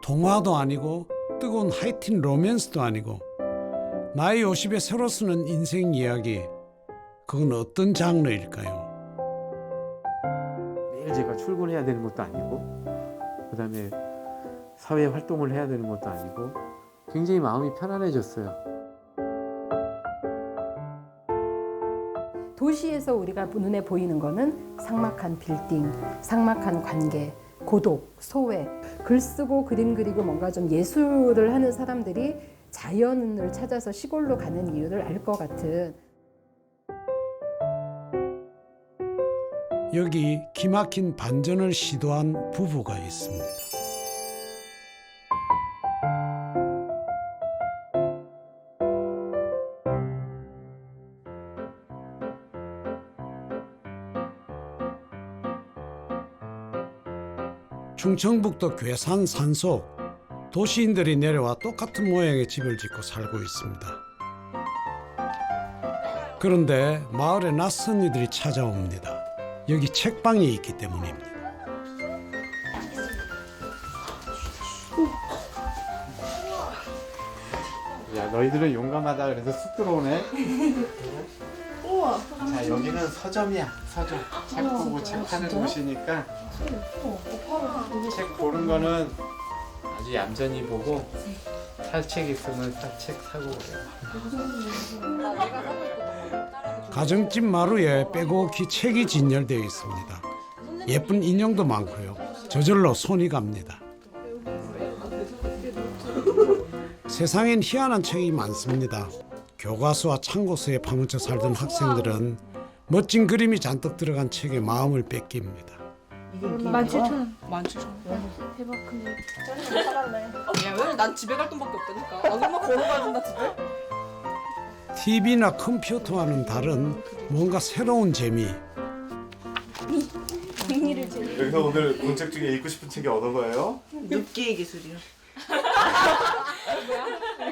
동화도 아니고 뜨거운 하이틴 로맨스도 아니고 나이 50에 새로 쓰는 인생 이야기, 그건 어떤 장르일까요? 매일 제가 출근해야 되는 것도 아니고 그다음에 사회 활동을 해야 되는 것도 아니고 굉장히 마음이 편안해졌어요. 도시에서 우리가 눈에 보이는 거는 삭막한 빌딩, 삭막한 관계, 고독, 소외. 글 쓰고 그림 그리고 뭔가 좀 예술을 하는 사람들이 자연을 찾아서 시골로 가는 이유를 알 것 같은. 여기 기막힌 반전을 시도한 부부가 있습니다. 충청북도 괴산 산속, 도시인들이 내려와 똑같은 모양의 집을 짓고 살고 있습니다. 그런데 마을에 낯선 이들이 찾아옵니다. 여기 책방이 있기 때문입니다. 야, 너희들은 용감하다 그래서 쑥 들어오네. 우와. 자, 여기는 서점이야. 서점. 책 보고 책 파는 곳이니까 책 보는 거는 아주 얌전히 보고 살 책 있으면 책 사고 그래요. 가정집 마루에 빼곡히 책이 진열되어 있습니다. 예쁜 인형도 많고요. 저절로 손이 갑니다. 세상엔 희한한 책이 많습니다. 교과서와 참고서에 파묻혀 살던 학생들은 멋진 그림이 잔뜩 들어간 책에 마음을 뺏깁니다. 17,000원. 17,000원. 대박 근데 야, 왜? 난 집에 갈 돈밖에 없다니까. 얼마 걸어가야 된다 집에? TV나 컴퓨터와는 다른 뭔가 새로운 재미. 여기서 오늘 본 책 중에 읽고 싶은 책이 어떤 거예요? 눕기의 기술이요.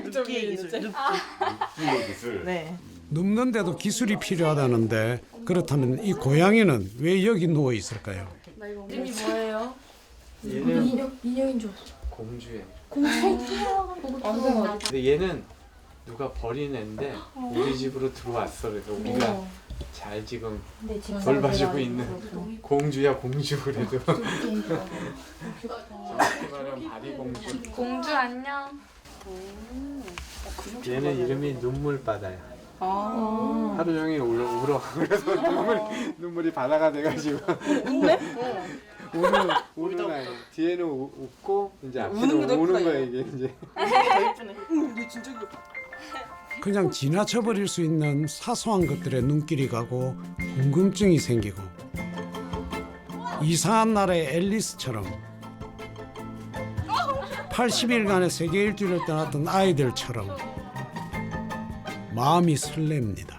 눕기의 기술. 눕기의 기술. 네. 눕는데도 기술이 필요하다는데, 그렇다면 이 고양이는 왜 여기 누워 있을까요? 이름이 뭐예요? 얘는 인형인 줄 공주예요. 알았어. 근데 얘는 누가 버린 애인데 우리 집으로 들어왔어. 그래서 우리가 잘 지금 돌봐주고 있는 공주야, 공주 그래도. 말하면 바리 공주. 공주 안녕. 얘는 이름이 눈물바다야. 아. 하루 종일 울어. 그래서 눈물이 바다가 돼가지고. 우는 아이. 뒤에는 웃고 이제 앞에는 우는 거야 이게 이제. 근데 진짜 귀엽다. 그냥 지나쳐 버릴 수 있는 사소한 것들에 눈길이 가고 궁금증이 생기고, 이상한 나라의 앨리스처럼 80일간의 세계 일주를 떠났던 아이들처럼 마음이 설렙니다.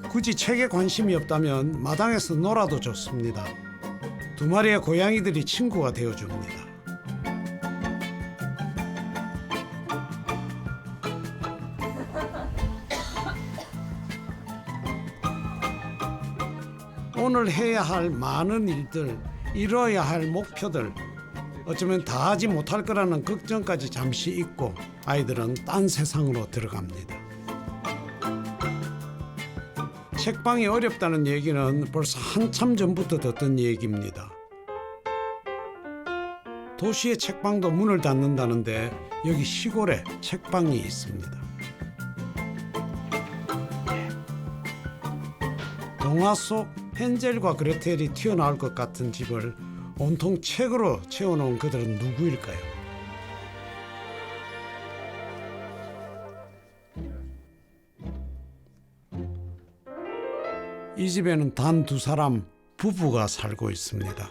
굳이 책에 관심이 없다면 마당에서 놀아도 좋습니다. 두 마리의 고양이들이 친구가 되어줍니다. 오늘 해야 할 많은 일들, 이뤄야 할 목표들, 어쩌면 다 하지 못할 거라는 걱정까지 잠시 잊고 아이들은 딴 세상으로 들어갑니다. 책방이 어렵다는 얘기는 벌써 한참 전부터 듣던 얘기입니다. 도시의 책방도 문을 닫는다는데 여기 시골에 책방이 있습니다. 동화 속 헨젤과 그레텔이 튀어나올 것 같은 집을 온통 책으로 채워놓은 그들은 누구일까요? 이 집에는 단 두 사람, 부부가 살고 있습니다.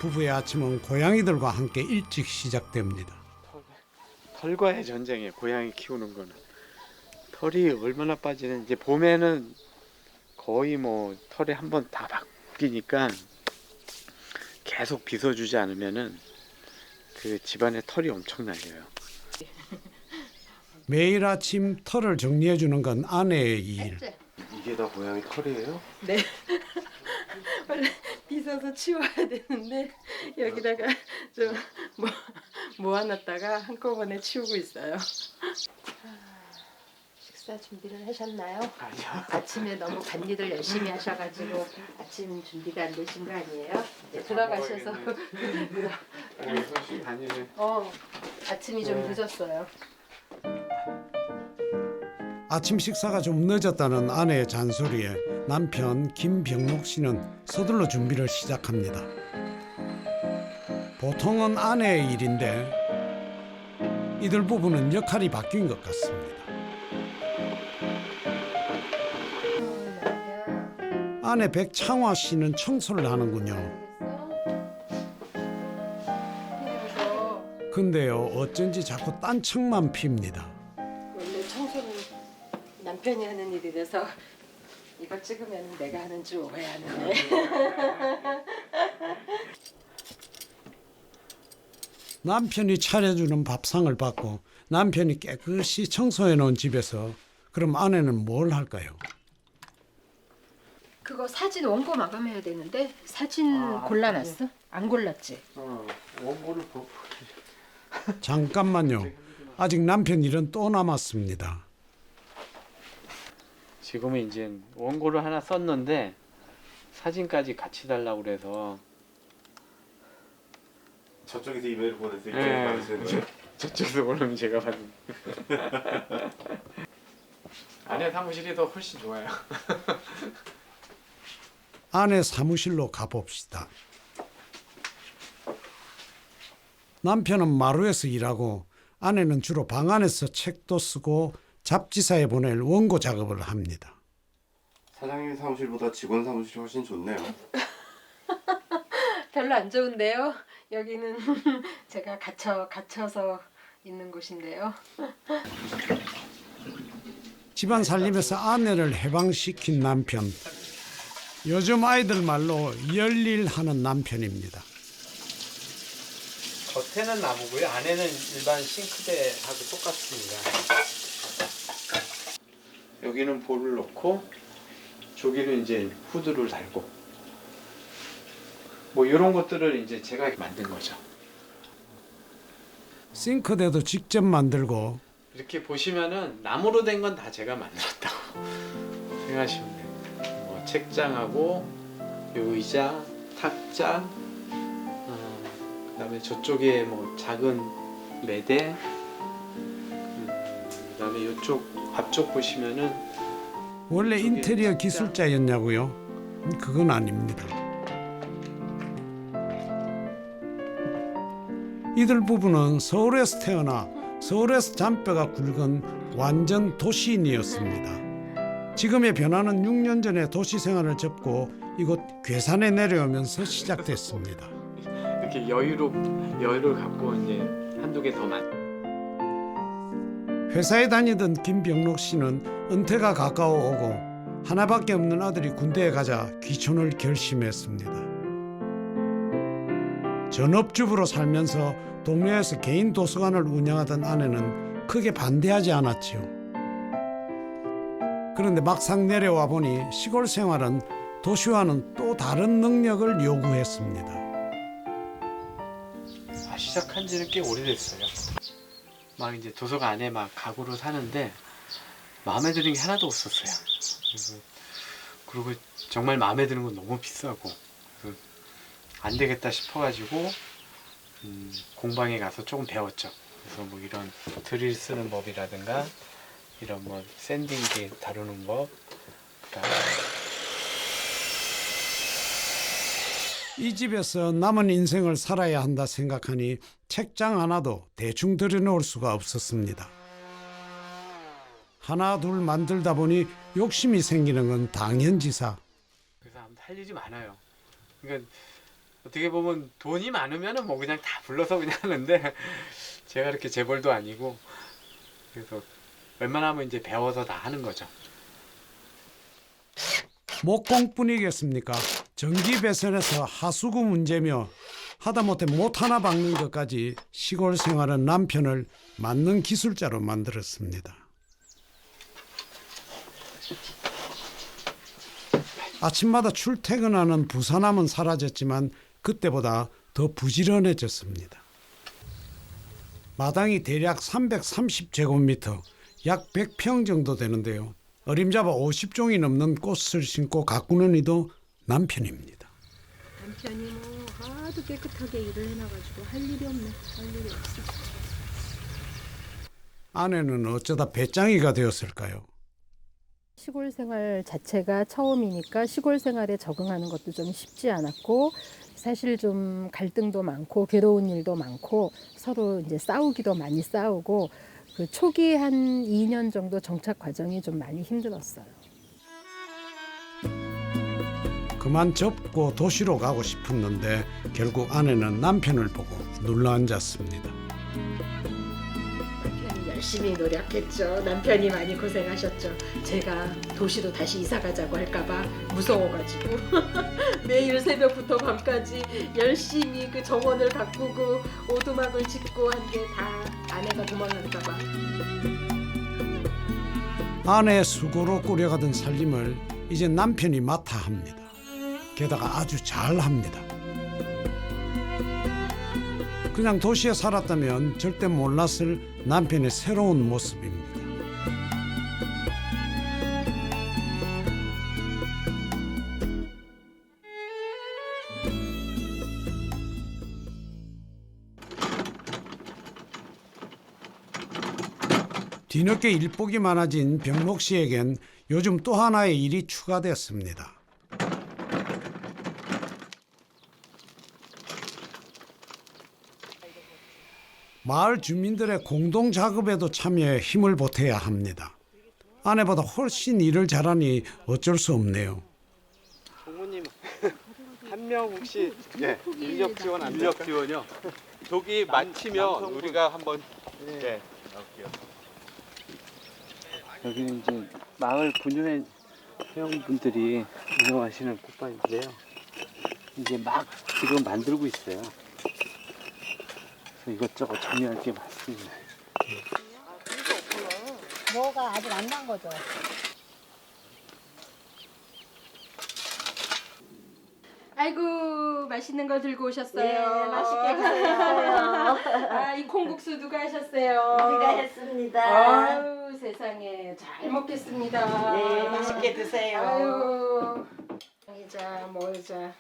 부부의 아침은 고양이들과 함께 일찍 시작됩니다. 털과의 전쟁이에요. 고양이 키우는 거는. 털이 얼마나 빠지는, 이제 봄에는 거의 뭐 털이 한 번 다 바뀌니까 계속 빗어주지 않으면은 그 집안에 털이 엄청 날려요. 매일 아침 털을 정리해주는 건 아내의 일. 이게 다 고양이 털이에요? 네. 원래 있어서 치워야 되는데 여기다가 좀 모아놨다가 한꺼번에 치우고 있어요. 식사 준비를 하셨나요? 아니요. 아침에 너무 간일을 열심히 하셔가지고 아침 준비가 안 되신 거 아니에요? 이제 들어가셔서 훨씬 다니네. 아침이 좀 늦었어요. 아침 식사가 좀 늦었다는 아내의 잔소리에 남편 김병록 씨는 서둘러 준비를 시작합니다. 보통은 아내의 일인데 이들 부부는 역할이 바뀐 것 같습니다. 아내 백창화 씨는 청소를 하는군요. 근데요, 어쩐지 자꾸 딴청만 핍니다. 원래 청소는 남편이 하는 일이라서 이거 찍으면 내가 하는 줄 오해하는데. 남편이 차려주는 밥상을 받고 남편이 깨끗이 청소해 놓은 집에서 그럼 아내는 뭘 할까요? 그거 사진 원고 마감해야 되는데 사진 골라놨어? 안 골랐지? 원고를 보고. 잠깐만요. 아직 남편 일은 또 남았습니다. 지금은 이제 원고를 하나 썼는데 사진까지 같이 달라고 그래서 저쪽에서 이메일 보내서 이렇게 네. 받으시는 거예요? 저쪽에서 보내면 제가 받는. 아내 사무실이 더 훨씬 좋아요. 아내 사무실로 가봅시다. 남편은 마루에서 일하고 아내는 주로 방 안에서 책도 쓰고 잡지사에 보낼 원고 작업을 합니다. 사장님 사무실보다 직원 사무실이 훨씬 좋네요. 별로 안 좋은데요. 여기는 제가 갇혀서 있는 곳인데요. 집안 살림에서 아내를 해방시킨 남편. 요즘 아이들 말로 열일하는 남편입니다. 겉에는 나무고요. 안에는 일반 싱크대하고 똑같습니다. 여기는 볼을 넣고 저기는 이제 후드를 달고 뭐 이런 것들을 이제 제가 만든 거죠. 싱크대도 직접 만들고 이렇게 보시면은 나무로 된 건 다 제가 만들었다고 생각하시면 돼요. 뭐 책장하고 요 의자, 탁자, 그다음에 저쪽에 뭐 작은 매대, 그다음에 이쪽 앞쪽 보시면은 원래 저기 인테리어 책장. 기술자였냐고요? 그건 아닙니다. 이들 부부는 서울에서 태어나 서울에서 잔뼈가 굵은 완전 도시인이었습니다. 지금의 변화는 6년 전에 도시 생활을 접고 이곳 괴산에 내려오면서 시작됐습니다. 이렇게 여유를 갖고 이제 한두 개 더 만. 회사에 다니던 김병록 씨는 은퇴가 가까워 오고 하나밖에 없는 아들이 군대에 가자 귀촌을 결심했습니다. 전업주부로 살면서 동네에서 개인 도서관을 운영하던 아내는 크게 반대하지 않았지요. 그런데 막상 내려와 보니 시골 생활은 도시와는 또 다른 능력을 요구했습니다. 시작한 지는 꽤 오래됐어요. 막 이제 도서관 안에 막 가구로 사는데 마음에 드는 게 하나도 없었어요. 그리고 정말 마음에 드는 건 너무 비싸고 그래서 안 되겠다 싶어가지고 공방에 가서 조금 배웠죠. 그래서 뭐 이런 드릴 쓰는 법이라든가 이런 뭐 샌딩기 다루는 법, 이 집에서 남은 인생을 살아야 한다 생각하니 책장 하나도 대충 들여놓을 수가 없었습니다. 하나 둘 만들다 보니 욕심이 생기는 건 당연지사. 그래서 할 일이 많아요. 그러니까 어떻게 보면 돈이 많으면은 뭐 그냥 다 불러서 그냥 하는데 제가 이렇게 재벌도 아니고 그래서 웬만하면 이제 배워서 다 하는 거죠. 목공뿐이겠습니까? 전기 배선에서 하수구 문제며 하다못해 못 하나 박는 것까지 시골 생활은 남편을 만능 기술자로 만들었습니다. 아침마다 출퇴근하는 부산함은 사라졌지만 그때보다 더 부지런해졌습니다. 마당이 대략 330제곱미터, 약 100평 정도 되는데요. 어림잡아 50종이 넘는 꽃을 심고 가꾸는 이도 남편입니다. 남편이 뭐 아주 깨끗하게 일을 해놔가지고 할 일이 없네. 할 일이 없어. 아내는 어쩌다 배짱이가 되었을까요? 시골 생활 자체가 처음이니까 시골 생활에 적응하는 것도 좀 쉽지 않았고 사실 좀 갈등도 많고 괴로운 일도 많고 서로 이제 싸우기도 많이 싸우고 그 초기 한 2년 정도 정착 과정이 좀 많이 힘들었어요. 그만 접고 도시로 가고 싶었는데 결국 아내는 남편을 보고 눌러앉았습니다. 남편이 열심히 노력했죠. 남편이 많이 고생하셨죠. 제가 도시로 다시 이사 가자고 할까봐 무서워가지고 매일 새벽부터 밤까지 열심히 그 정원을 가꾸고 오두막을 짓고 한 게 다 아내가 도망갈까봐. 아내의 수고로 꾸려가던 살림을 이제 남편이 맡아 합니다. 게다가 아주 잘합니다. 그냥 도시에 살았다면 절대 몰랐을 남편의 새로운 모습입니다. 뒤늦게 일복이 많아진 병록 씨에겐 요즘 또 하나의 일이 추가됐습니다. 마을 주민들의 공동 작업에도 참여해 힘을 보태야 합니다. 아내보다 훨씬 일을 잘하니 어쩔 수 없네요. 부모님 한 명 혹시 인력 지원 안 인력 될까요? 지원이요. 저기 마치면 우리가 한번 네. 나올게요. 여기는 이제 마을 분유회 회원분들이 운영하시는 꽃밭인데요. 이제 막 지금 만들고 있어요. 그래서 이것저것 참여할 게 많습니다. 뭐가 아직 안 난 거죠? 아이고 맛있는 거 들고 오셨어요. 예, 맛있게 드세요. 아, 이 콩국수 누가 하셨어요? 우리가 했습니다. 아유 세상에 잘 먹겠습니다. 네, 맛있게 드세요. 아유 먹자 먹자.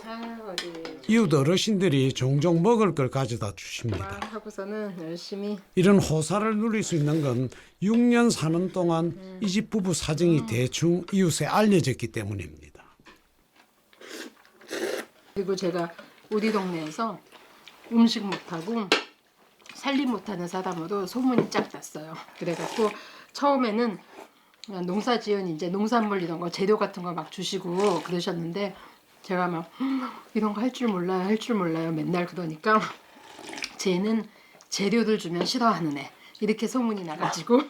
아 어디 이웃 어르신들이 종종 먹을 걸 가져다 주십니다. 하고서는 열심히 이런 호사를 누릴 수 있는 건 6년 사는 동안 이 집 부부 사정이 대충 이웃에 알려졌기 때문입니다. 그리고 제가 우리 동네에서 음식 못하고 살림 못하는 사람으로 소문이 쫙 났어요. 그래갖고 처음에는 그냥 농사지은 이제 농산물 이런 거 재료 같은 거 막 주시고 그러셨는데 제가 막 이런 거 할 줄 몰라요 할 줄 몰라요 맨날 그러니까 쟤는 재료를 주면 싫어하는 애 이렇게 소문이 나가지고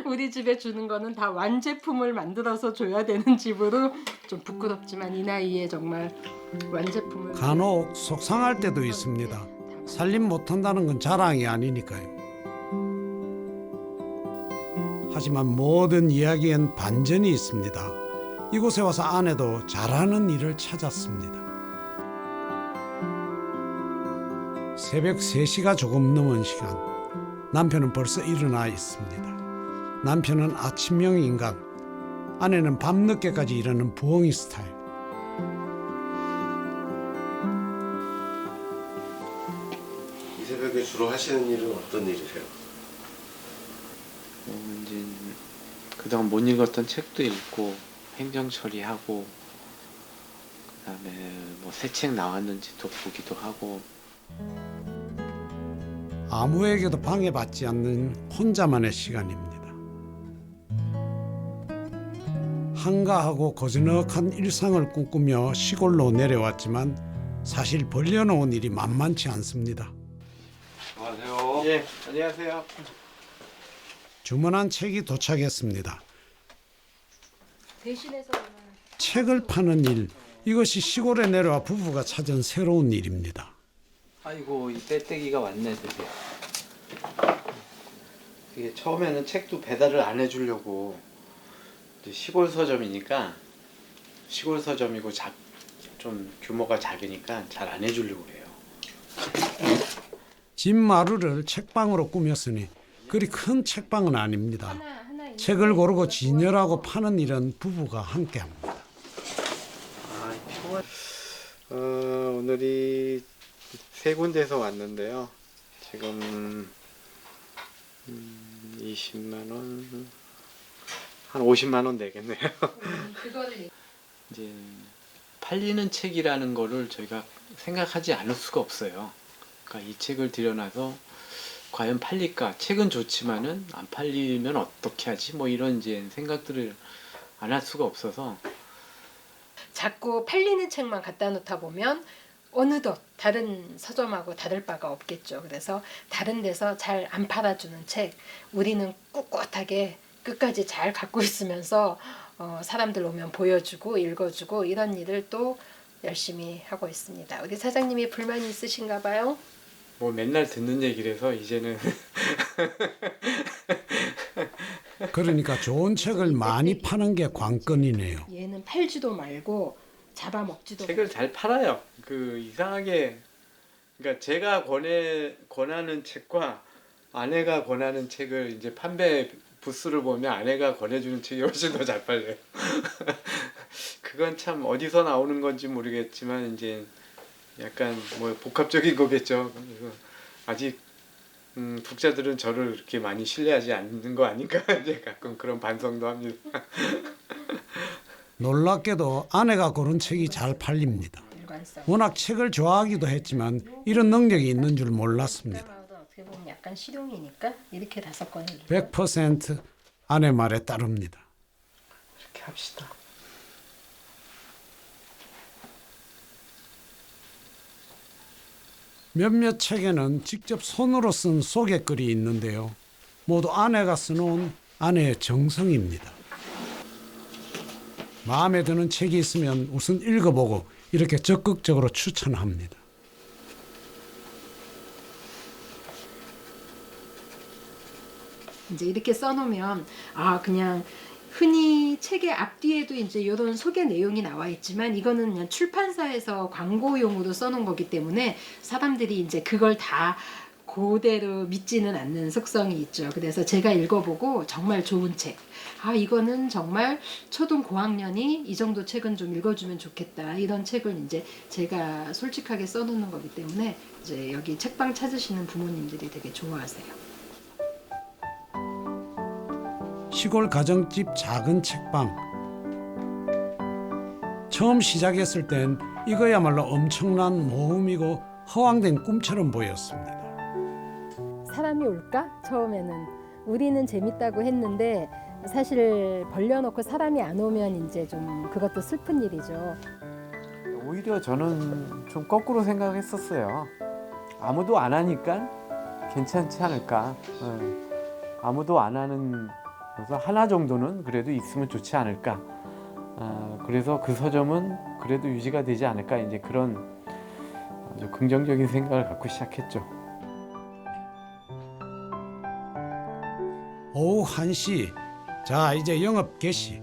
우리 집에 주는 거는 다 완제품을 만들어서 줘야 되는 집으로 좀 부끄럽지만 이 나이에 정말 완제품을 간혹 속상할 때도 있습니다. 살림 못한다는 건 자랑이 아니니까요. 하지만 모든 이야기엔 반전이 있습니다. 이곳에 와서 아내도 잘하는 일을 찾았습니다. 새벽 3시가 조금 넘은 시간, 남편은 벌써 일어나 있습니다. 남편은 아침형 인간, 아내는 밤늦게까지 일하는 부엉이 스타일. 이 새벽에 주로 하시는 일은 어떤 일이세요? 이제 그동안 못 읽었던 책도 읽고 행정 처리하고 그다음에 뭐 새 책 나왔는지도 보기도 하고. 아무에게도 방해받지 않는 혼자만의 시간입니다. 한가하고 고즈넉한 일상을 꿈꾸며 시골로 내려왔지만 사실 벌려놓은 일이 만만치 않습니다. 안녕하세요. 예, 안녕하세요. 주문한 책이 도착했습니다. 대신해서 책을 파는 일, 이것이 시골에 내려와 부부가 찾은 새로운 일입니다. 아이고 이 빼떼기가 왔네 드디어. 이게 처음에는 책도 배달을 안 해주려고 이제 시골 서점이니까 시골 서점이고 좀 규모가 작으니까 잘 안 해주려고 그래요. 집 마루를 책방으로 꾸몄으니 그리 큰 책방은 아닙니다. 책을 고르고 진열하고 파는 일은 부부가 함께합니다. 오늘이 세 군데에서 왔는데요. 지금 20만 원, 한 50만 원 되겠네요. 이제 팔리는 책이라는 거를 저희가 생각하지 않을 수가 없어요. 그러니까 이 책을 들여놔서 과연 팔릴까? 책은 좋지만은 안 팔리면 어떻게 하지? 뭐 이런 이제 생각들을 안 할 수가 없어서 자꾸 팔리는 책만 갖다 놓다 보면 어느덧 다른 서점하고 다를 바가 없겠죠. 그래서 다른 데서 잘 안 팔아주는 책, 우리는 꿋꿋하게 끝까지 잘 갖고 있으면서 사람들 오면 보여주고 읽어주고 이런 일을 또 열심히 하고 있습니다. 우리 사장님이 불만이 있으신가 봐요? 뭐 맨날 듣는 얘기라서 이제는 그러니까 좋은 책을 많이 파는 게 관건이네요. 얘는 팔지도 말고 잡아먹지도 책을 잘 팔아요. 그 이상하게 그러니까 제가 권하는 책과 아내가 권하는 책을 이제 판매 부스를 보면 아내가 권해주는 책이 훨씬 더 잘 팔려요. 그건 참 어디서 나오는 건지 모르겠지만 이제 약간 뭐 복합적인 거겠죠. 그래서 아직 독자들은 저를 그렇게 많이 신뢰하지 않는 거 아닌가 이제 가끔 그런 반성도 합니다. 놀랍게도 아내가 고른 책이 잘 팔립니다. 일관성. 워낙 책을 좋아하기도 했지만 이런 능력이 있는 줄 몰랐습니다. 어떻게 보면 약간 실용이니까 이렇게 5권을 100% 아내 말에 따릅니다. 이렇게 합시다. 몇몇 책에는 직접 손으로 쓴 소개글이 있는데요. 모두 아내가 써놓은 아내의 정성입니다. 마음에 드는 책이 있으면 우선 읽어보고 이렇게 적극적으로 추천합니다. 이제 이렇게 써놓으면 그냥 흔히 책의 앞뒤에도 이제 이런 소개 내용이 나와 있지만 이거는 그냥 출판사에서 광고용으로 써놓은 거기 때문에 사람들이 이제 그걸 다 그대로 믿지는 않는 속성이 있죠. 그래서 제가 읽어보고 정말 좋은 책. 이거는 정말 초등 고학년이 이 정도 책은 좀 읽어주면 좋겠다. 이런 책을 이제 제가 솔직하게 써놓는 거기 때문에 이제 여기 책방 찾으시는 부모님들이 되게 좋아하세요. 시골 가정집 작은 책방. 처음 시작했을 땐 이거야말로 엄청난 모험이고 허황된 꿈처럼 보였습니다. 사람이 올까? 처음에는 우리는 재밌다고 했는데 사실 벌려놓고 사람이 안 오면 이제 좀 그것도 슬픈 일이죠. 오히려 저는 좀 거꾸로 생각했었어요. 아무도 안 하니까 괜찮지 않을까. 아무도 안 하는 그래서 하나 정도는 그래도 있으면 좋지 않을까. 그래서 그 서점은 그래도 유지가 되지 않을까. 이제 그런 아주 긍정적인 생각을 갖고 시작했죠. 오후 1시. 자, 이제 영업 개시.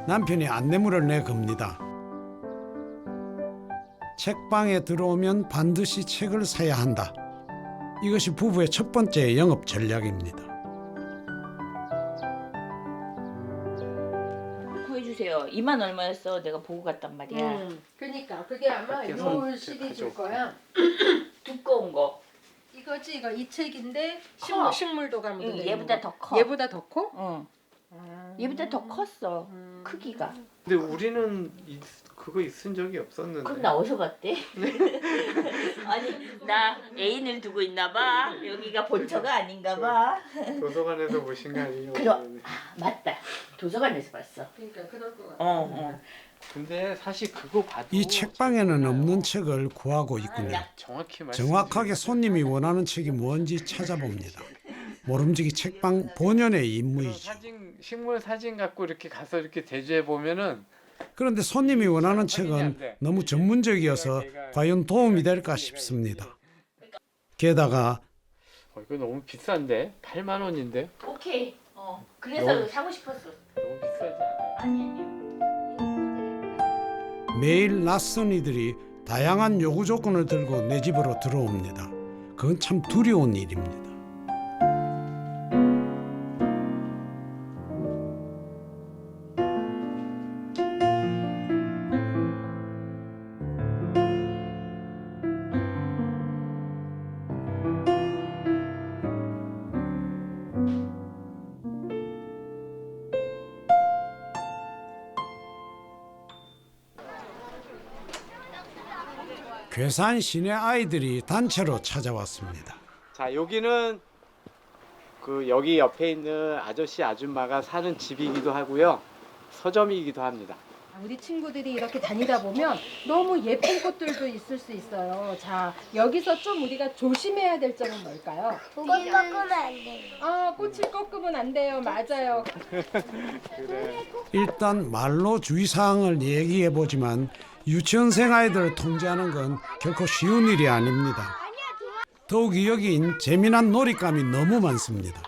남편이 안내물을 내겁니다. 책방에 들어오면 반드시 책을 사야 한다. 이것이 부부의 첫 번째 영업 전략입니다. 해주세요. 2만 얼마였어? 내가 보고 갔단 말이야. 그러니까 그게 아마 요 시리즈일 거야. 두꺼운 거. 이거지 이거 이 책인데 커. 식물도가 묻어. 얘보다 더 커. 얘보다 더 커? 응. 얘보다 더 컸어. 크기가. 근데 우리는 그거 쓴 적이 없었는데. 그럼 나 어디서 봤대? 아니 나 애인을 두고 있나 봐. 여기가 본처가 아닌가 봐. 도서관에서 보신 거 아니에요? 맞다. 도서관에서 봤어. 그러니까 그럴 것 같아. 근데 사실 그거 봐도 이 책방에는 없는 책을 구하고 있군요. 정확하게 손님이 원하는 책이 뭔지 찾아봅니다. 모름지기 책방 본연의 임무이죠. 식물 사진 갖고 이렇게 가서 이렇게 대조해 보면은 그런데 손님이 원하는 책은 너무 전문적이어서 과연 도움이 될까 싶습니다. 게다가 이거 너무 비싼데? 8만 원인데? 오케이. 그래서 너무- 사고 싶었어. 너무 비싸지 않아요? 아니. 매일 낯선 이들이 다양한 요구 조건을 들고 내 집으로 들어옵니다. 그건 참 두려운 일입니다. 괴산 시내 아이들이 단체로 찾아왔습니다. 자, 여기는 그 여기 옆에 있는 아저씨 아줌마가 사는 집이기도 하고요. 서점이기도 합니다. 우리 친구들이 이렇게 다니다 보면 너무 예쁜 꽃들도 있을 수 있어요. 자, 여기서 좀 우리가 조심해야 될 점은 뭘까요? 꽃 꺾으면 안 돼요. 아, 꽃을 꺾으면 안 돼요. 맞아요. 일단 말로 주의사항을 얘기해 보지만 유치원생 아이들을 통제하는 건 결코 쉬운 일이 아닙니다. 더욱이 여긴 재미난 놀잇감이 너무 많습니다.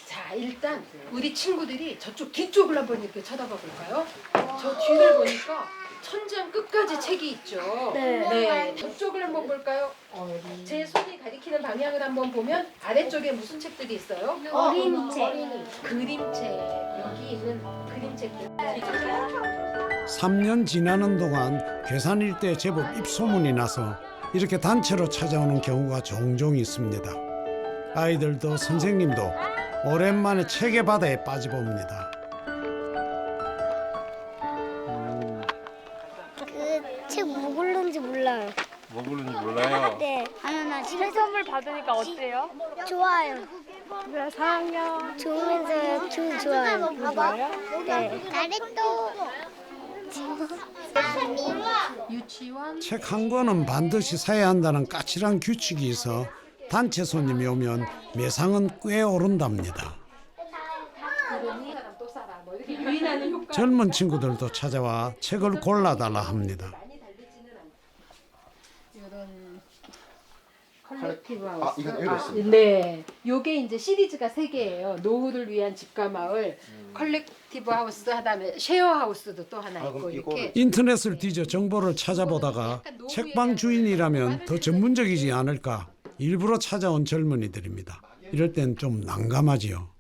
자, 일단 우리 친구들이 저쪽 뒤쪽을 한번 이렇게 쳐다봐 볼까요? 저 뒤를 보니까 천장 끝까지 책이 있죠. 네. 저쪽을 한번 볼까요? 제 손이 가리키는 방향을 한번 보면 아래쪽에 무슨 책들이 있어요? 어린이책. 그림책. 여기 있는 그림책들. 3년 지나는 동안 괴산 일대에 제법 입소문이 나서 이렇게 단체로 찾아오는 경우가 종종 있습니다. 아이들도 선생님도 오랜만에 책의 바다에 빠져봅니다. 그 책 뭐 부르는지 몰라요. 뭐 부르는지 몰라요. 네. 나 집에 선물 받으니까 어때요? 좋아요. 왜 4학년? 좋으면서 좋아요. 봐봐요. 네. 나래도 유치원. 책 한 권은 반드시 사야 한다는 까칠한 규칙이 있어 단체 손님이 오면 매상은 꽤 오른답니다. 유인하는 효과. 젊은 친구들도 찾아와 책을 골라달라 합니다. 이런 컬렉티브 하우스. 이건 읽었습니다. 네. 요게 이제 시리즈가 3개예요. 노후를 위한 집과 마을, 컬렉티브 하우스 하다음에 쉐어 하우스도 또 하나 있고 이렇게. 인터넷을 뒤져 정보를 찾아보다가 책방 주인이라면 더 전문적이지 않을까 일부러 찾아온 젊은이들입니다. 이럴 땐 좀 난감하지요.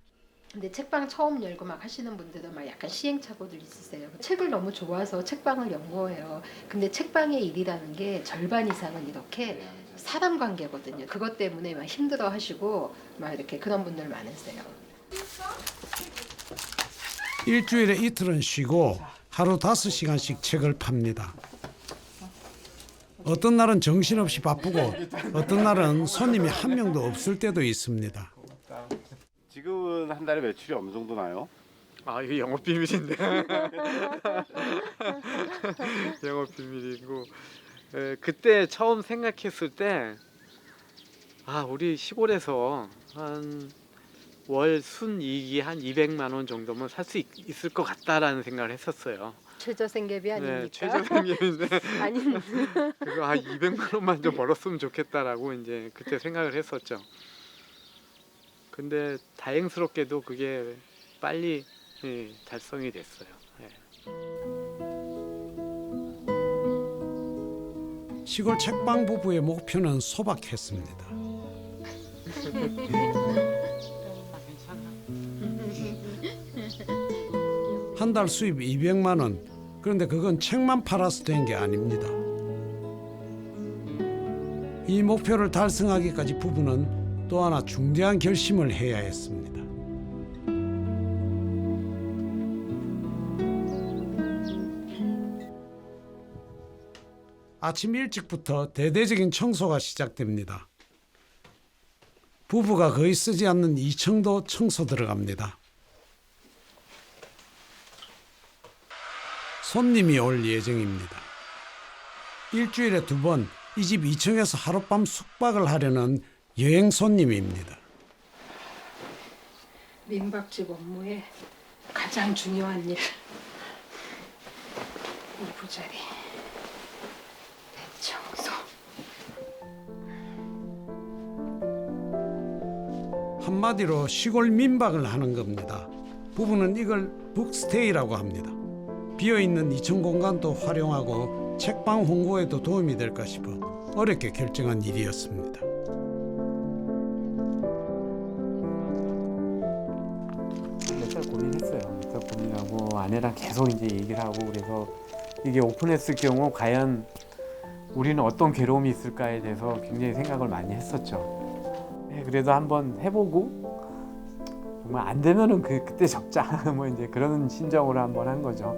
근데 책방 처음 열고 막 하시는 분들도 막 약간 시행착오들 있으세요. 책을 너무 좋아서 책방을 연 거예요. 근데 책방의 일이라는 게 절반 이상은 이렇게 사람 관계거든요. 그것 때문에 막 힘들어 하시고 막 이렇게 그런 분들 많으세요. 일주일에 이틀은 쉬고 하루 5시간씩 책을 팝니다. 어떤 날은 정신없이 바쁘고 어떤 날은 손님이 한 명도 없을 때도 있습니다. 지금은 한 달에 매출이 어느 정도 나요? 아, 이거 영업 비밀인데. 영업 비밀이고. 그때 처음 생각했을 때 우리 시골에서 한 월 순이익이 한 200만 원 정도면 살 수 있을 것 같다라는 생각을 했었어요. 최저생계비 아닙니까? 네, 최저생계비인데 아닙니다. 그거 한 200만 원만 좀 벌었으면 좋겠다라고 이제 그때 생각을 했었죠. 근데 다행스럽게도 그게 빨리 달성이 됐어요. 시골 책방 부부의 목표는 소박했습니다. 한 달 수입 200만 원. 그런데 그건 책만 팔아서 된 게 아닙니다. 이 목표를 달성하기까지 부부는 또 하나 중대한 결심을 해야 했습니다. 아침 일찍부터 대대적인 청소가 시작됩니다. 부부가 거의 쓰지 않는 2층도 청소 들어갑니다. 손님이 올 예정입니다. 일주일에 2번 이 집 2층에서 하룻밤 숙박을 하려는 여행 손님입니다. 민박집 업무의 가장 중요한 일. 이부자리. 대청소. 한마디로 시골 민박을 하는 겁니다. 부부는 이걸 북스테이라고 합니다. 비어있는 2층 공간도 활용하고 책방 홍보에도 도움이 될까 싶어 어렵게 결정한 일이었습니다. 몇 달 고민했어요. 몇 달 고민하고 아내랑 계속 이제 얘기를 하고 그래서 이게 오픈했을 경우 과연 우리는 어떤 괴로움이 있을까에 대해서 굉장히 생각을 많이 했었죠. 네, 그래도 한번 해보고 정말 안 되면은 그때 적자 뭐 이제 그런 심정으로 한번 한 거죠.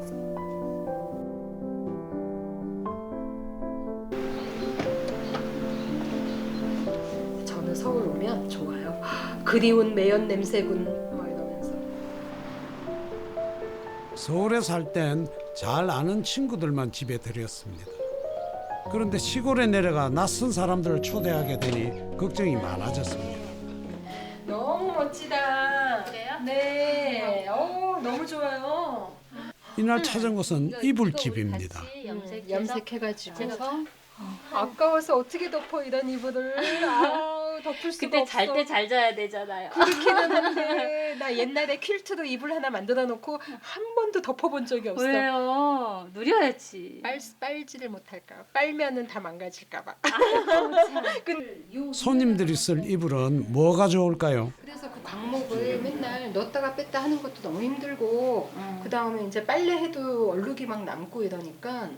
저는 서울 오면 좋아요. 그리운 매연 냄새군 막 이러면서. 서울에 살 땐 잘 아는 친구들만 집에 들였습니다. 그런데 시골에 내려가 낯선 사람들을 초대하게 되니 걱정이 많아졌습니다. 너무 멋지다. 그래요? 네. 너무 좋아요. 이날 찾은 곳은 이불집입니다. 염색해가지고. 아까워서 어떻게 덮어 이런 이불을. 덮을 수가 그때 없어. 잘 때 잘 자야 되잖아요. 그렇기는 한데 나 옛날에 퀼트도 이불 하나 만들어 놓고 한 번도 덮어본 적이 없어. 왜요? 누려야지. 빨지를 못할까. 빨면은 다 망가질까 봐. 손님들이 쓸 이불은 뭐가 좋을까요? 그래서 그 광목을 맨날 넣었다가 뺐다 하는 것도 너무 힘들고 그 다음에 이제 빨래해도 얼룩이 막 남고 이러니까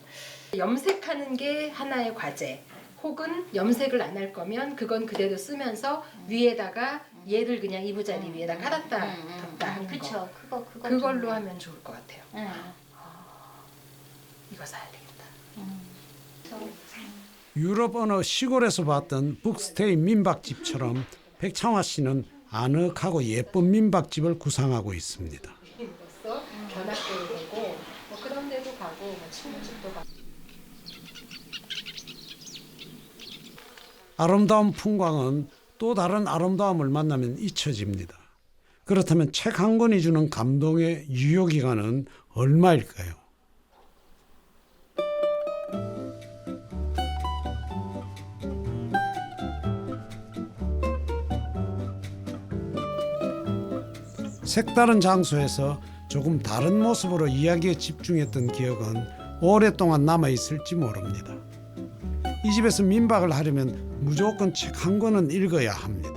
염색하는 게 하나의 과제. 혹은 염색을 안 할 거면 그건 그대로 쓰면서 위에다가 얘를 그냥 이부자리 위에다 깔았다 덮다 하는 그쵸. 거. 그거 그걸로 좀- 하면 좋을 것 같아요. 이거 사야 되겠다. 유럽 어느 시골에서 봤던 북스테이 민박집처럼 백창화 씨는 아늑하고 예쁜 민박집을 구상하고 있습니다. 벌써 견학교를 보고 뭐 그런 데도 가고 뭐 친구집도 가고. 아름다운 풍광은 또 다른 아름다움을 만나면 잊혀집니다. 그렇다면 책 한 권이 주는 감동의 유효기간은 얼마일까요? 색다른 장소에서 조금 다른 모습으로 이야기에 집중했던 기억은 오랫동안 남아있을지 모릅니다. 이 집에서 민박을 하려면 무조건 책 한 권은 읽어야 합니다.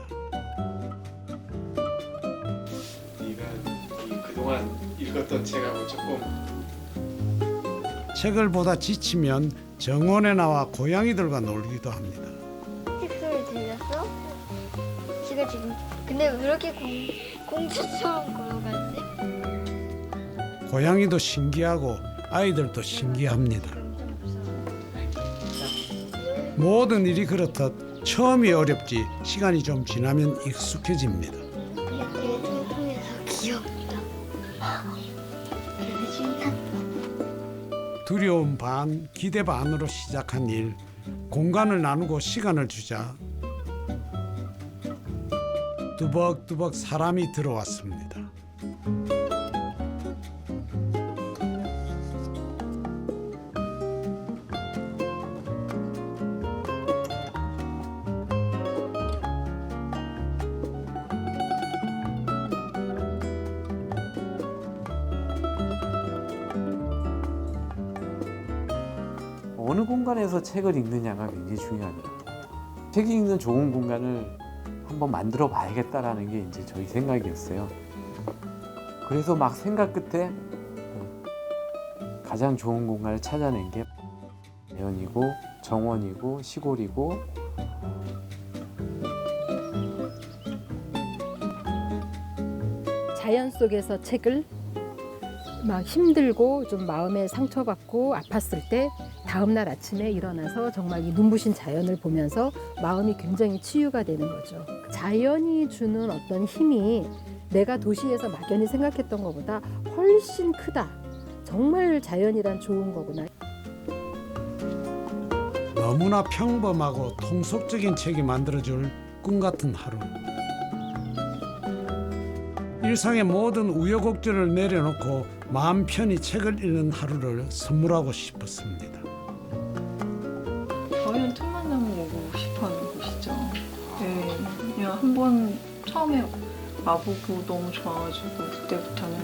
그동안 읽었던 책하고 조금 책을 보다 지치면 정원에 나와 고양이들과 놀기도 합니다. 책소리 들렸어? 지가 지금 근데 왜 이렇게 공주처럼 걸어가지? 고양이도 신기하고 아이들도 신기합니다. 모든 일이 그렇듯 처음이 어렵지 시간이 좀 지나면 익숙해집니다. 되게 통통해서 귀엽다. 그래서 신났다. 두려움 반, 기대 반으로 시작한 일, 공간을 나누고 시간을 주자 뚜벅뚜벅 사람이 들어왔습니다. 어느 공간에서 책을 읽느냐가 굉장히 중요합니다. 책이 읽는 좋은 공간을 한번 만들어 봐야겠다라는 게 이제 저희 생각이었어요. 그래서 막 생각 끝에 가장 좋은 공간을 찾아낸 게 자연이고 정원이고 시골이고 자연 속에서 책을 막 힘들고 좀 마음에 상처받고 아팠을 때 다음날 아침에 일어나서 정말 이 눈부신 자연을 보면서 마음이 굉장히 치유가 되는 거죠. 자연이 주는 어떤 힘이 내가 도시에서 막연히 생각했던 것보다 훨씬 크다. 정말 자연이란 좋은 거구나. 너무나 평범하고 통속적인 책이 만들어줄 꿈 같은 하루. 일상의 모든 우여곡절을 내려놓고 마음 편히 책을 읽는 하루를 선물하고 싶었습니다. 자연 틈만 나면 오고 싶어하는 곳이죠. 네, 그냥 한번 처음에 와보고 너무 좋아가지고 그때부터는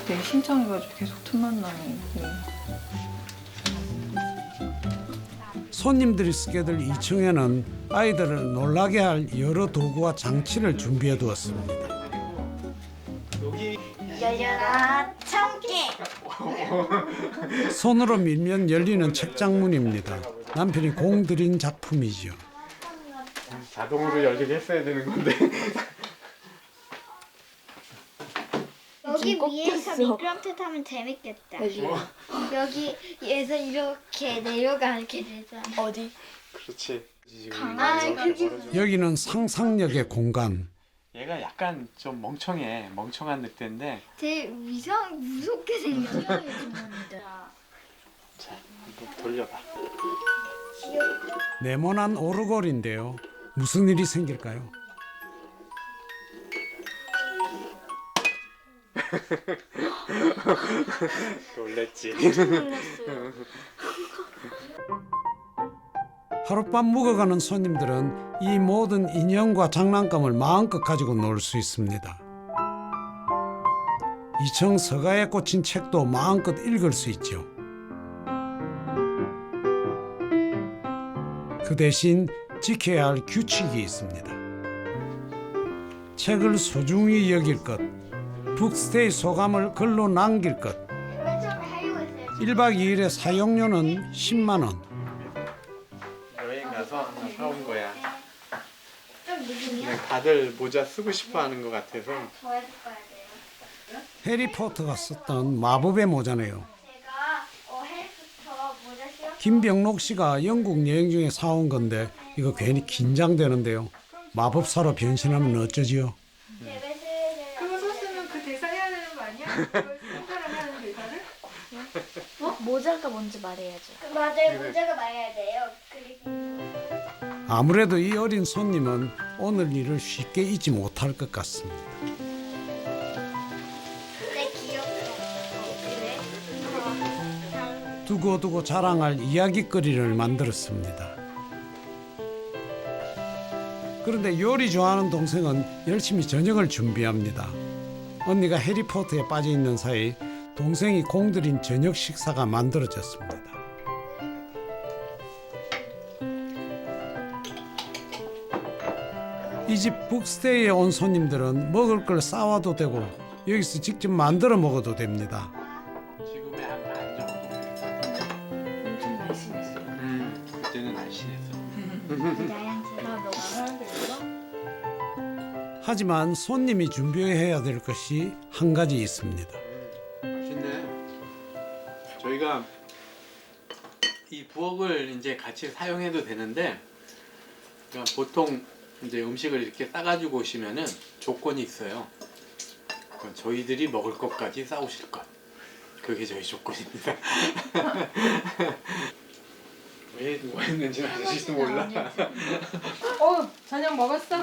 되게 신청해가지고 계속 틈만 나요. 손님들이 쓰게될 2층에는 아이들을 놀라게 할 여러 도구와 장치를 준비해 두었습니다. 여기 열려라 참깨. 손으로 밀면 열리는 책장문입니다. 남편이 공들인 작품이죠. 자동으로 열리게 했어야 되는 건데. 여기 위에서 미끄럼틀 타면 재밌겠다. 여기에서 이렇게 내려가게 되잖아. 어디? 그렇지. 아, 그게 여기는 상상력의 공간. 얘가 약간 좀 멍청한 늑대인데. 되게 무섭게 생겼어. 자, 한번 돌려봐. 네모난 오르골인데요. 무슨 일이 생길까요? 놀랬지. 하룻밤 묵어가는 손님들은 이 모든 인형과 장난감을 마음껏 가지고 놀 수 있습니다. 2층 서가에 꽂힌 책도 마음껏 읽을 수 있죠. 그 대신 지켜야 할 규칙이 있습니다. 책을 소중히 여길 것, 북스테이 소감을 글로 남길 것, 맨 처음에 하려고 했어요. 1박 2일의 사용료는 10만 원. 여행 가서 하나 사온 거야. 좀 늦으면 그냥 다들 모자 쓰고 싶어 하는 것 같아서. 더 해줄 거야 돼요. 해리포터가 썼던 마법의 모자네요. 제가 해리포터 모자 씌웠어. 김병록 씨가 영국 여행 중에 사온 건데 이거 괜히 긴장되는데요. 마법사로 변신하면 어쩌지요? 그거 썼으면 그 대사 해야 되는 거 아니야? 그걸 쓴 사람이 하는 대사를? 모자가 뭔지 말해야죠. 맞아요. 모자가 말해야 돼요. 그리고 아무래도 이 어린 손님은 오늘 일을 쉽게 잊지 못할 것 같습니다. 내 귀엽다. 그래? 두고두고 자랑할 이야깃거리를 만들었습니다. 그런데 요리 좋아하는 동생은 열심히 저녁을 준비합니다. 언니가 해리포터에 빠져 있는 사이 동생이 공들인 저녁 식사가 만들어졌습니다. 이 집 북스테이에 온 손님들은 먹을 걸 싸와도 되고 여기서 직접 만들어 먹어도 됩니다. 지금의 한 반 정도. 엄청 날씬했어요. 그때는 날씬해서. 하지만 손님이 준비해야 될 것이 한 가지 있습니다. 맛있네. 저희가 이 부엌을 이제 같이 사용해도 되는데, 그러니까 보통 이제 음식을 이렇게 싸가지고 오시면은 조건이 있어요. 그러니까 저희들이 먹을 것까지 싸우실 것. 그게 저희 조건입니다. 왜 누가 했는지 아저씨도 몰라. 저녁 먹었어?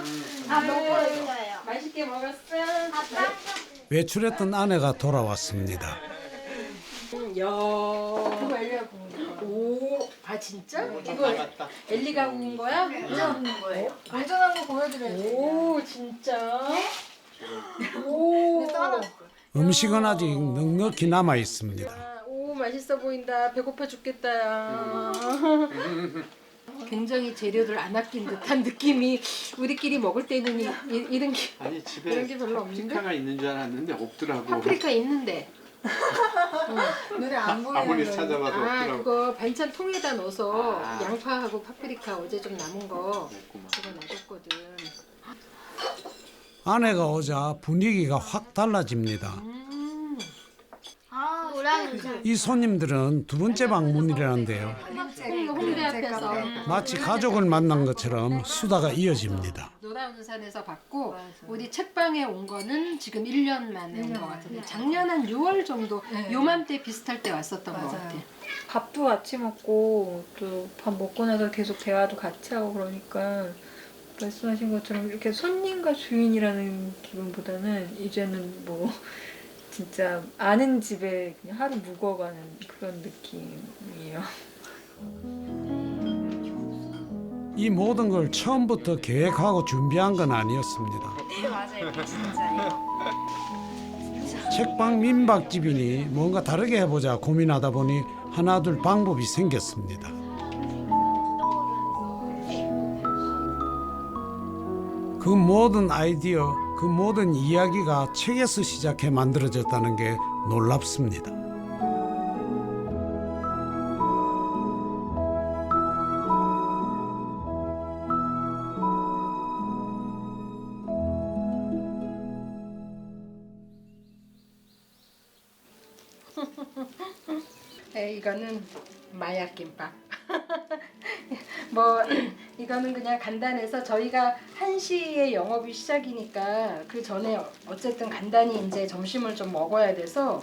아, 먹어요. 맛있게 먹었어? 외출했던 아내가 돌아왔습니다. 그거 엘리가 구운 거. 오, 아 진짜? 이거 맞다. 엘리가 구운 거야? 먹는 거예요. 완전한 거 보여드려야지. 오, 진짜? 오. 음식은 아직 넉넉히 남아 있습니다. 오, 맛있어 보인다. 배고파 죽겠다, 야. 굉장히 재료를 안 아낀 듯한 느낌이 우리끼리 먹을 때는 이런 게 아니 집에 그런 게 별로 없는데? 파프리카가 있는 줄 알았는데 없더라고. 파프리카 있는데. 눈에 안 보이는 아무리 거. 찾아봐도 아, 없더라고. 그거 반찬 통에다 넣어서 아. 양파하고 파프리카 어제 좀 남은 거 그랬구만. 그거 놔뒀거든. 아내가 오자 분위기가 확 달라집니다. 아, 노란 의자. 이 손님들은 두 번째 방문이라는데요. 홍대 앞에서 마치 가족을 만난 것처럼 수다가 이어집니다. 노라운산에서 받고 우리 책방에 온 거는 지금 1년 만에 온 것 같은데 작년 한 6월 정도 요맘때 비슷할 때 왔었던 것 같아요. 밥도 같이 먹고 또 밥 먹고 나서 계속 대화도 같이 하고 그러니까 말씀하신 것처럼 이렇게 손님과 주인이라는 기분보다는 이제는 뭐 진짜 아는 집에 그냥 하루 묵어가는 그런 느낌이에요. 이 모든 걸 처음부터 계획하고 준비한 건 아니었습니다. 책방 민박집이니 뭔가 다르게 해보자 고민하다 보니 하나둘 방법이 생겼습니다. 그 모든 아이디어, 그 모든 이야기가 책에서 시작해 만들어졌다는 게 놀랍습니다. 네, 이거는 마약김밥. 뭐 이거는 그냥 간단해서 저희가 1시에 영업이 시작이니까 그 전에 어쨌든 간단히 이제 점심을 좀 먹어야 돼서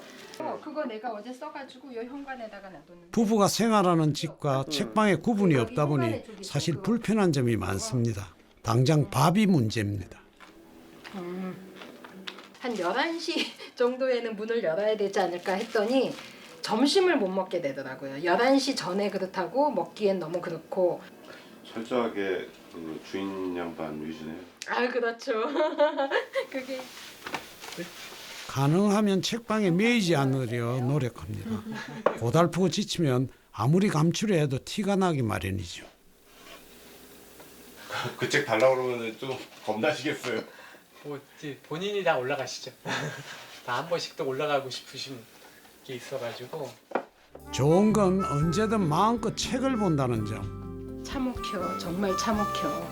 그거 내가 어제 써가지고 요 현관에다가 놔뒀는데 부부가 생활하는 집과 책방에 구분이 없다 보니 사실 불편한 점이 많습니다. 당장 밥이 문제입니다. 한 11시 정도에는 문을 열어야 되지 않을까 했더니 점심을 못 먹게 되더라고요. 11시 전에 그렇다고 먹기엔 너무 그렇고. 철저하게 그 주인 양반 위주네요. 아 그렇죠. 그게 가능하면 책방에 매이지 않으려 노력합니다. 고달프고 지치면 아무리 감추려 해도 티가 나기 마련이죠. 그 책 달라고 그러면 좀 겁나시겠어요. 뭐 이제 본인이 다 올라가시죠. 다 한 번씩 또 올라가고 싶으신 게 있어가지고. 좋은 건 언제든 마음껏 책을 본다는 점. 차묵혀, 정말 차묵혀.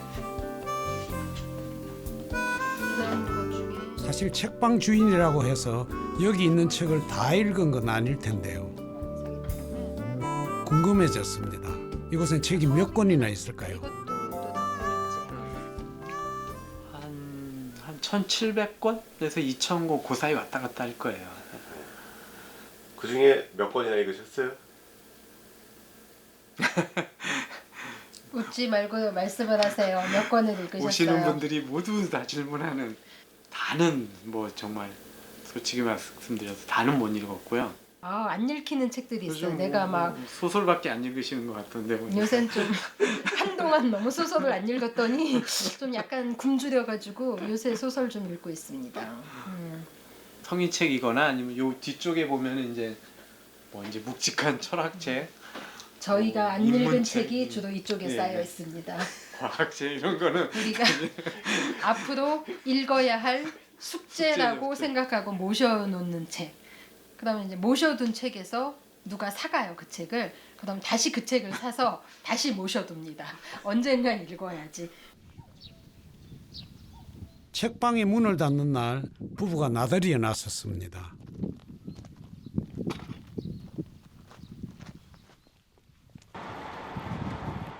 그런 것 중에 사실 책방 주인이라고 해서 여기 있는 책을 다 읽은 건 아닐 텐데요. 궁금해졌습니다. 이곳엔 책이 몇 권이나 있을까요? 이것도 또 다 한 1,700권에서 2,000권 그 사이 왔다 갔다 할 거예요. 그 중에 몇 권이나 읽으셨어요? 웃지 말고 말씀을 하세요. 몇 권을 읽으셨어요? 오시는 분들이 모두 다 질문하는 다는 뭐 정말 솔직히 말씀드려서 다는 못 읽었고요. 아, 안 읽히는 책들이 있어요. 요즘 내가 뭐 막 소설밖에 안 읽으시는 것 같던데 보니까. 요새는 좀 한동안 너무 소설을 안 읽었더니 좀 약간 굶주려가지고 요새 소설 좀 읽고 있습니다. 성인책이거나 아니면 요 뒤쪽에 보면은 이제 뭐 이제 묵직한 철학책, 저희가 안 읽은 인문책, 책이 주로 이쪽에 예. 쌓여 있습니다. 과학책 이런 거는 우리가 앞으로 읽어야 할 숙제라고 숙제. 생각하고 모셔놓는 책. 그다음에 이제 모셔둔 책에서 누가 사가요 그 책을. 그다음 다시 그 책을 사서 다시 모셔둡니다. 언젠간 읽어야지. 책방이 문을 닫는 날 부부가 나들이에 나섰습니다.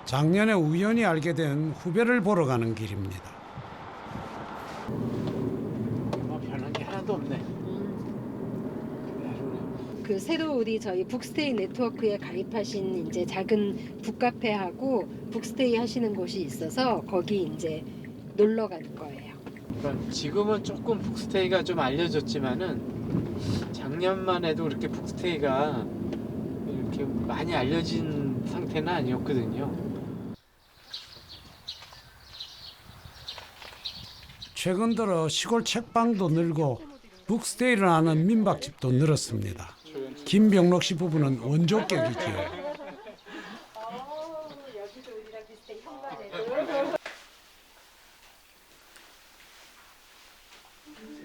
작년에 우연히 알게 된 후배를 보러 가는 길입니다. 뭐 변한 게 하나도 없네. 그 새로 우리 저희 북스테이 네트워크에 가입하신 이제 작은 북카페하고 북스테이 하시는 곳이 있어서 거기 이제 놀러 갈 거예요. 그러니까 지금은 조금 북스테이가 좀 알려졌지만은 작년만 해도 이렇게 북스테이가 이렇게 많이 알려진 상태는 아니었거든요. 최근 들어 시골 책방도 늘고 북스테이를 하는 민박집도 늘었습니다. 김병록 씨 부부는 원조격이지요.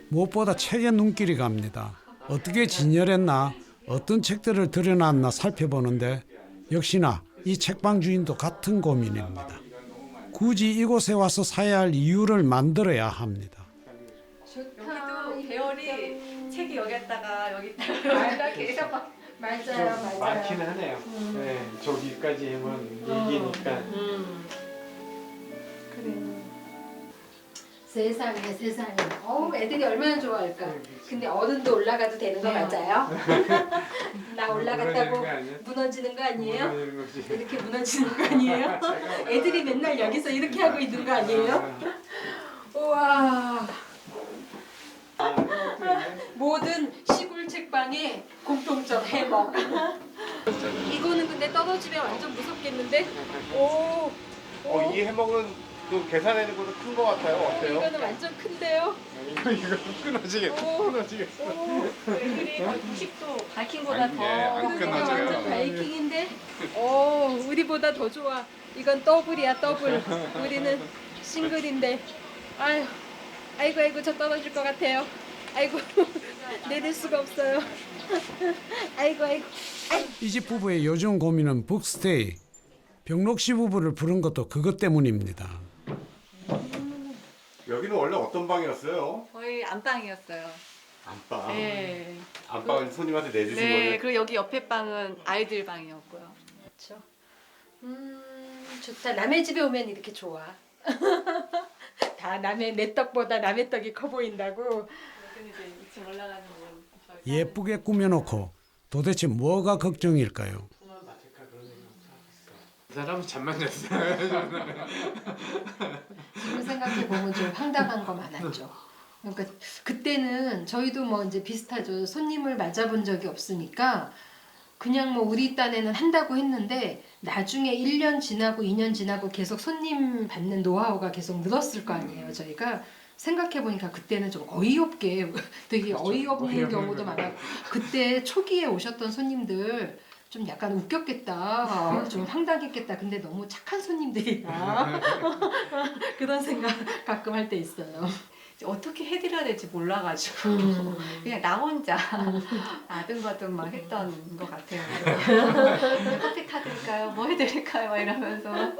무엇보다 책에 눈길이 갑니다. 어떻게 진열했나, 어떤 책들을 들여놨나 살펴보는데 역시나 이 책방 주인도 같은 고민입니다. 굳이 이곳에 와서 사야 할 이유를 만들어야 합니다. 여기도 배열이 책이 여기다가 여기다가 계속 맞아요, 좀 맞아요. 많긴 하네요. 네, 저기까지 하면 일기니까. 그래. 세상에. 애들이 얼마나 좋아할까. 근데 어른도 올라가도 되는 거 맞아요? 나 올라갔다고 무너지는 거 아니에요? 이렇게 무너지는 거 아니에요? 애들이 맨날 여기서 이렇게 하고 있는 거 아니에요? 우와. 모든 시골 책방의 공통점 해먹. 이거는 근데 떨어지면 완전 무섭겠는데? 오. 이 해먹은 또 계산하는 것도 큰 거 같아요. 어때요? 이거는 완전 큰데요. 이거 끊어지겠어. 끊어지겠어. 얼굴이 90도 밝힌보다 아니, 안 더 끊어져요. 완전 바이킹인데. 오, 우리보다 더 좋아. 이건 더블이야, 더블. 우리는 싱글인데. 아유, 아이고 저 떨어질 것 같아요. 아이고 내릴 수가 없어요. 아이고. 이 집 부부의 요즘 고민은 북스테이. 병록 씨 부부를 부른 것도 그것 때문입니다. 여기는 원래 어떤 방이었어요? 거의 안방이었어요. 안방. 네. 안방을 손님한테 내주신 네. 거예요? 그리고 여기 옆에 방은 아이들 방이었고요. 그렇죠. 좋다. 남의 집에 오면 이렇게 좋아. 다 내 떡보다 남의 떡이 커 보인다고. 여기는 이제 2층 올라가는 거. 예쁘게 꾸며놓고 도대체 뭐가 걱정일까요? 그 사람은 잠만 잤어요. 지금 생각해 보면 좀 황당한 거 많았죠. 그러니까 그때는 저희도 뭐 이제 비슷하죠. 손님을 맞아본 적이 없으니까 그냥 뭐 우리 딴에는 한다고 했는데 나중에 1년 지나고 2년 지나고 계속 손님 받는 노하우가 계속 늘었을 거 아니에요. 저희가 생각해 보니까 그때는 좀 어이없게 되게 어이없는 경우도 많았고 그때 초기에 오셨던 손님들 좀 약간 웃겼겠다, 좀 황당했겠다. 근데 너무 착한 손님들이다. 그런 생각 가끔 할 때 있어요. 이제 어떻게 해드려야 될지 몰라가지고 그냥 나 혼자 아등바등 막 했던 것 같아요. 커피 타드릴까요? 뭐 해드릴까요? 막 이러면서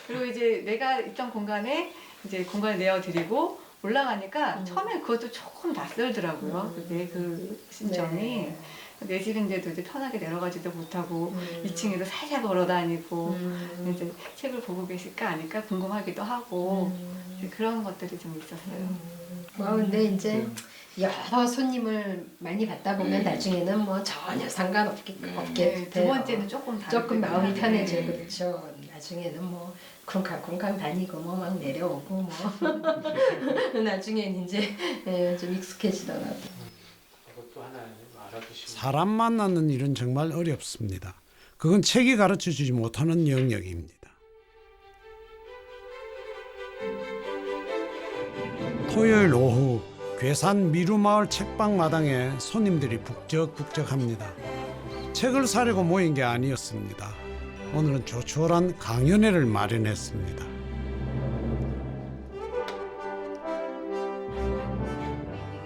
그리고 이제 내가 있던 공간에 이제 공간을 내어드리고 올라가니까 처음에 그것도 조금 낯설더라고요. 그게 그 심정이. 네. 내 집인데도 이제 편하게 내려가지도 못하고 2층에도 살살 걸어다니고 이제 책을 보고 계실까 아닐까 궁금하기도 하고 이제 그런 것들이 좀 있었어요. 뭐 근데 이제 여러 손님을 많이 받다 보면 나중에는 뭐 전혀 상관없게 네, 두 돼요. 번째는 조금 다르게 조금 마음이 네. 편해져요. 그렇죠. 나중에는 뭐 쿵쾅쿵쾅 다니고 뭐 막 내려오고 뭐 나중엔 이제 좀 익숙해지더라고요. 사람 만나는 일은 정말 어렵습니다. 그건 책이 가르쳐주지 못하는 영역입니다. 토요일 오후 괴산 미루마을 책방 마당에 손님들이 북적북적합니다. 책을 사려고 모인 게 아니었습니다. 오늘은 조촐한 강연회를 마련했습니다.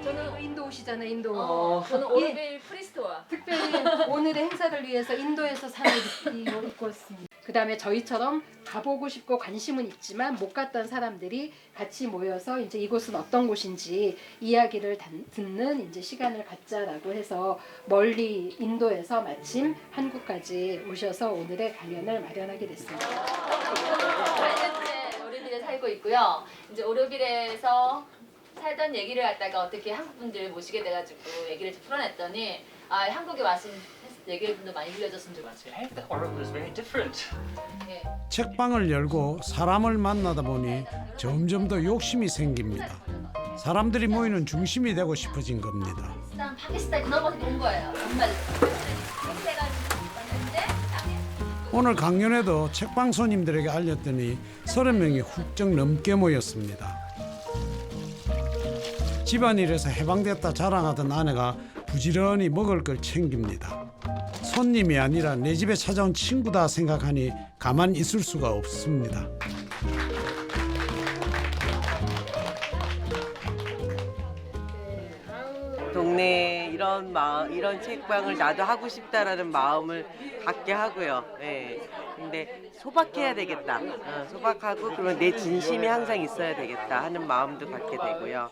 저는 인도 오시잖아, 인도. 저는 오르빌 프리스토아. 특별히 오늘의 행사를 위해서 인도에서 산 옷을 입고 왔습니다. 그 다음에 저희처럼 가보고 싶고 관심은 있지만 못 갔던 사람들이 같이 모여서 이제 이곳은 어떤 곳인지 이야기를 듣는 이제 시간을 갖자라고 해서 멀리 인도에서 마침 한국까지 오셔서 오늘의 강연을 마련하게 됐습니다. 8년째 오르빌에 살고 있고요. 이제 오르빌에서 살던 얘기를 갖다가 어떻게 한국 분들 모시게 돼가지고 얘기를 좀 풀어냈더니 한국에 와서 얘기를 좀 더 많이 들려줬으면 좋겠어요. 예. 책방을 열고 사람을 만나다 보니 점점 더 욕심이 생깁니다. 사람들이 모이는 중심이 되고 싶어진 겁니다. 파키스탄 넘어서 온 거예요. 정말 해가지고 왔는데 오늘 강연회도 책방 손님들에게 알렸더니 30명이 훌쩍 넘게 모였습니다. 집안일에서 해방됐다 자랑하던 아내가 부지런히 먹을 걸 챙깁니다. 손님이 아니라 내 집에 찾아온 친구다 생각하니 가만 있을 수가 없습니다. 동네에 이런 책방을 나도 하고 싶다라는 마음을 갖게 하고요. 네. 근데 소박해야 되겠다. 소박하고 그러면 내 진심이 항상 있어야 되겠다 하는 마음도 갖게 되고요.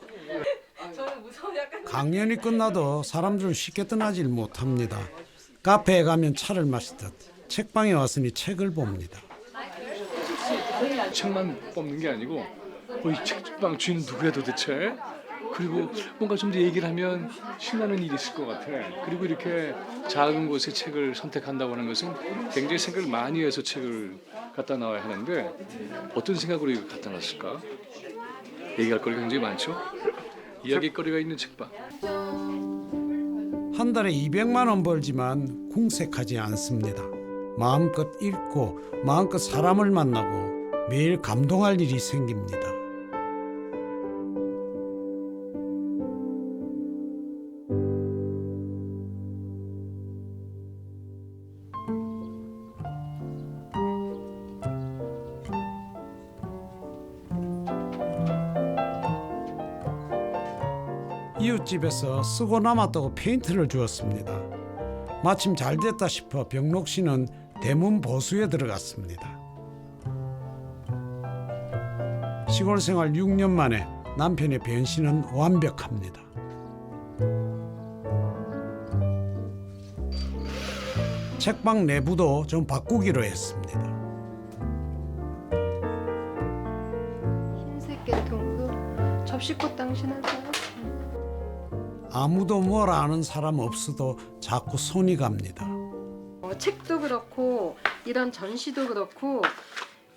저는 무서워 약간 강연이 끝나도 사람들은 쉽게 떠나질 못합니다. 카페에 가면 차를 마시듯 책방에 왔으니 책을 봅니다. 책만 뽑는 게 아니고 이 책방 주인은 누구야 도대체? 그리고 뭔가 좀 더 얘기를 하면 신나는 일이 있을 것 같아. 그리고 이렇게 작은 곳에 책을 선택한다고 하는 것은 굉장히 생각을 많이 해서 책을 갖다 놔야 하는데 어떤 생각으로 이걸 갖다 놨을까? 얘기할 거리가 굉장히 많죠. 이야기거리가 있는 책방. 한 달에 200만 원 벌지만 궁색하지 않습니다. 마음껏 읽고 마음껏 사람을 만나고 매일 감동할 일이 생깁니다. 이웃집에서 쓰고 남았다고 페인트를 주었습니다. 마침 잘 됐다 싶어 병록 씨는 대문 보수에 들어갔습니다. 시골 생활 6년 만에 남편의 변신은 완벽합니다. 책방 내부도 좀 바꾸기로 했습니다. 흰색 계통으로 접시꽃 당신하세요. 아무도 뭐라 아는 사람 없어도 자꾸 손이 갑니다. 책도 그렇고 이런 전시도 그렇고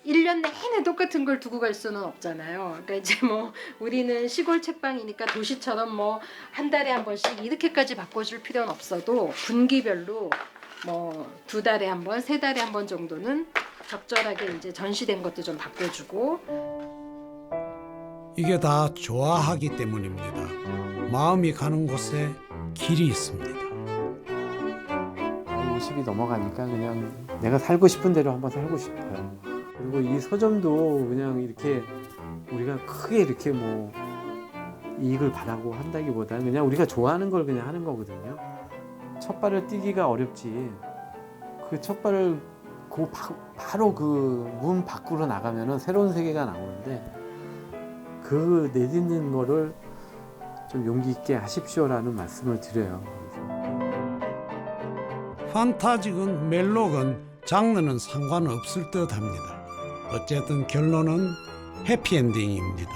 1년 내내 똑같은 걸 두고 갈 수는 없잖아요. 그러니까 이제 뭐 우리는 시골 책방이니까 도시처럼 뭐 한 달에 한 번씩 이렇게까지 바꿔줄 필요는 없어도 분기별로 뭐 2달에 한 번, 3달에 한 번 정도는 적절하게 이제 전시된 것도 좀 바꿔주고. 이게 다 좋아하기 때문입니다. 마음이 가는 곳에 길이 있습니다. 50이 넘어가니까 그냥 내가 살고 싶은 대로 한번 살고 싶어요. 그리고 이 서점도 그냥 이렇게 우리가 크게 이렇게 뭐 이익을 바라고 한다기보다는 그냥 우리가 좋아하는 걸 그냥 하는 거거든요. 첫 발을 띄기가 어렵지. 그 첫 발을 바로 그 문 밖으로 나가면은 새로운 세계가 나오는데 그 내딛는 거를 좀 용기 있게 하십시오라는 말씀을 드려요. 판타지건 멜로건 장르는 상관없을 듯합니다. 어쨌든 결론은 해피엔딩입니다.